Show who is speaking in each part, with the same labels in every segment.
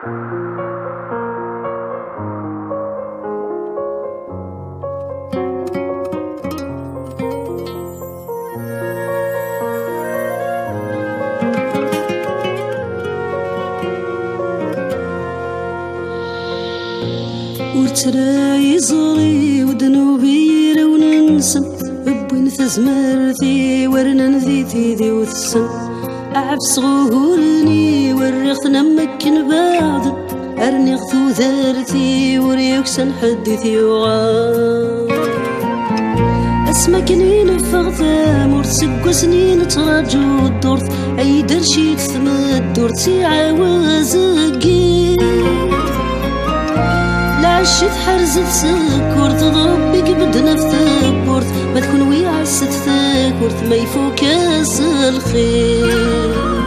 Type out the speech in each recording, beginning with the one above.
Speaker 1: ورتراي زوري ودنوبي رون نسم بوين ثزمرتي ورنا نذيتي ذي وثسن أعب صغورني ورغتنا مكن بعد أرني غثو ذارتي وريكسن حديثي وغاب اسمك كنين فغثام ورتسقو سنين تراجو الدورت أي درشي تثمد دورتي عوازقي عشت حرزت سكورت ضربك بدنا في ثبورت ما تكون ويعست ثكورت ما يفوكاس الخير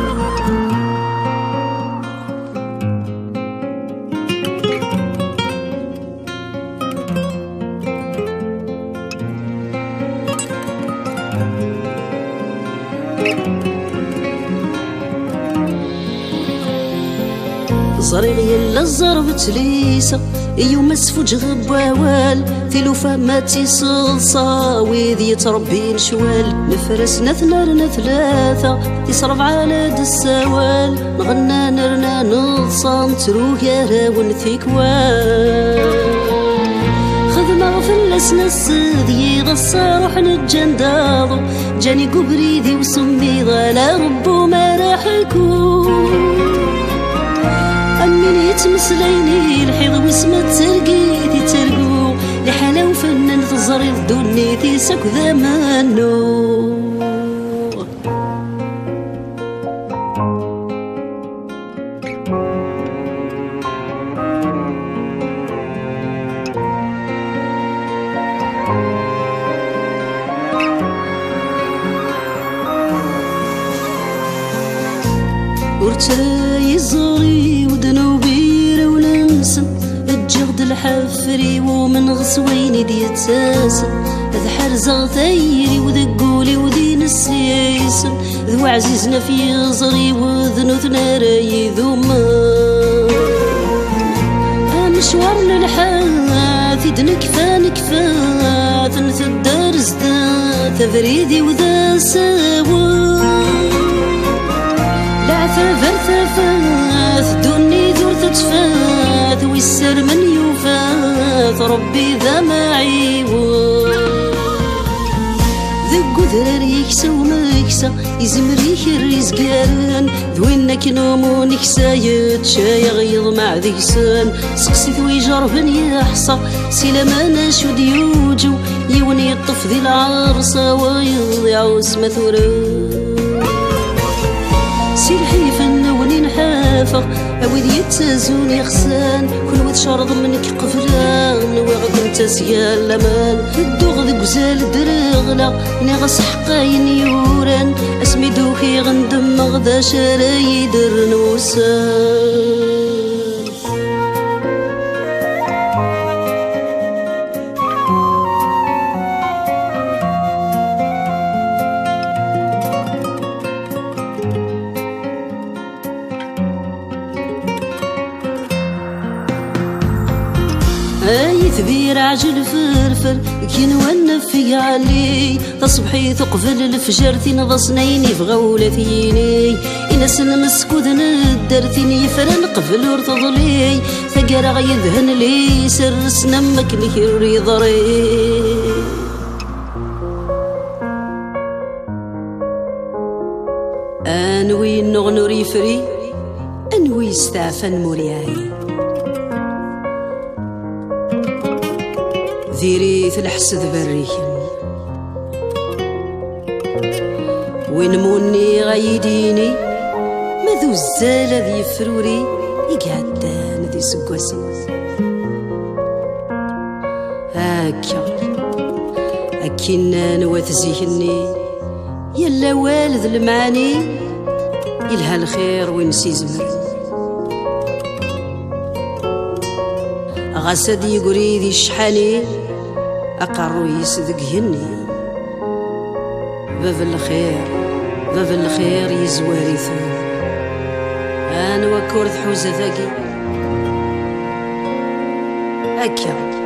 Speaker 1: صريغ يلا زربت ليسا يوم اسفوج غبوال ثلوفا ما تصلصا ويذ يتربين شوال نفرسنا ثنارنا ثلاثة تصرف على السوال نغنى نرنا نصا نتروه يا راون ثيكوال خذنا فلسنا السذي غصا روحنا الجنداض جاني قبريدي وسمي ضالا ربو ما راح يكون أمين يتمسليني الحيض واسمة ترقيتي ترقو لحالة وفنان تزري دونيتي ساكو ذا منو ورتراي زوري ودنوبي رونا نسم الجغد الحفري ومن غسويني ديتاسم ذا حرزة ثيري وذقولي وذين السيسم ذو عزيزنا في زري وذنوثنا راي ذوما مشوارنا الحاث يدنكفا نكفا ثنث الدرس ذا تفريدي وذا سوا ثفاث دوني ذو تتفاث ويسر من يفاث ربي ذا معيوان ذقو ذرار يكسى وما يكسى يزمريك الرزقان ذوينك نومو نكسى يتشاي غيظ مع ذيسان سقسي ذوي جربن يحصى سيلا ما ناشو ديوجو يوني يطف ذي العرصة ويضيع اسم ثوران سير حيفا ونين حافظ أوذ يتزون يخسان كل وذ شرض منك قفلان وغد انتسيا اللمان الدوغ ذي قزال درغلا نغس حقاين يوران اسمي دوكي غندم مغدا شراي درنوسان أي ثبير عجل فرفر كين ونفي علي تصبحي ثقفل الفجر ثين ضصنيني في غولتيني إنس المسكوذ ندر ثين يفرن قفل ورتضلي ثقر غيذهن لي سر سنمك نهري ضري أنوي النغنور يفري أنوي استعفن مرياي ذيريث الحسد بريكن وين موني غايديني ماذو الزالة ذي فروري يقعدان ذي سقوسن هاكا أكينا نوات زيهني يلا والد المعاني يلها الخير وينسي زمر غسد يقري ذي شحاني أقرو يصدق هني باب الخير يزواري ثون أنا وكورث حوزة ذاكي هكا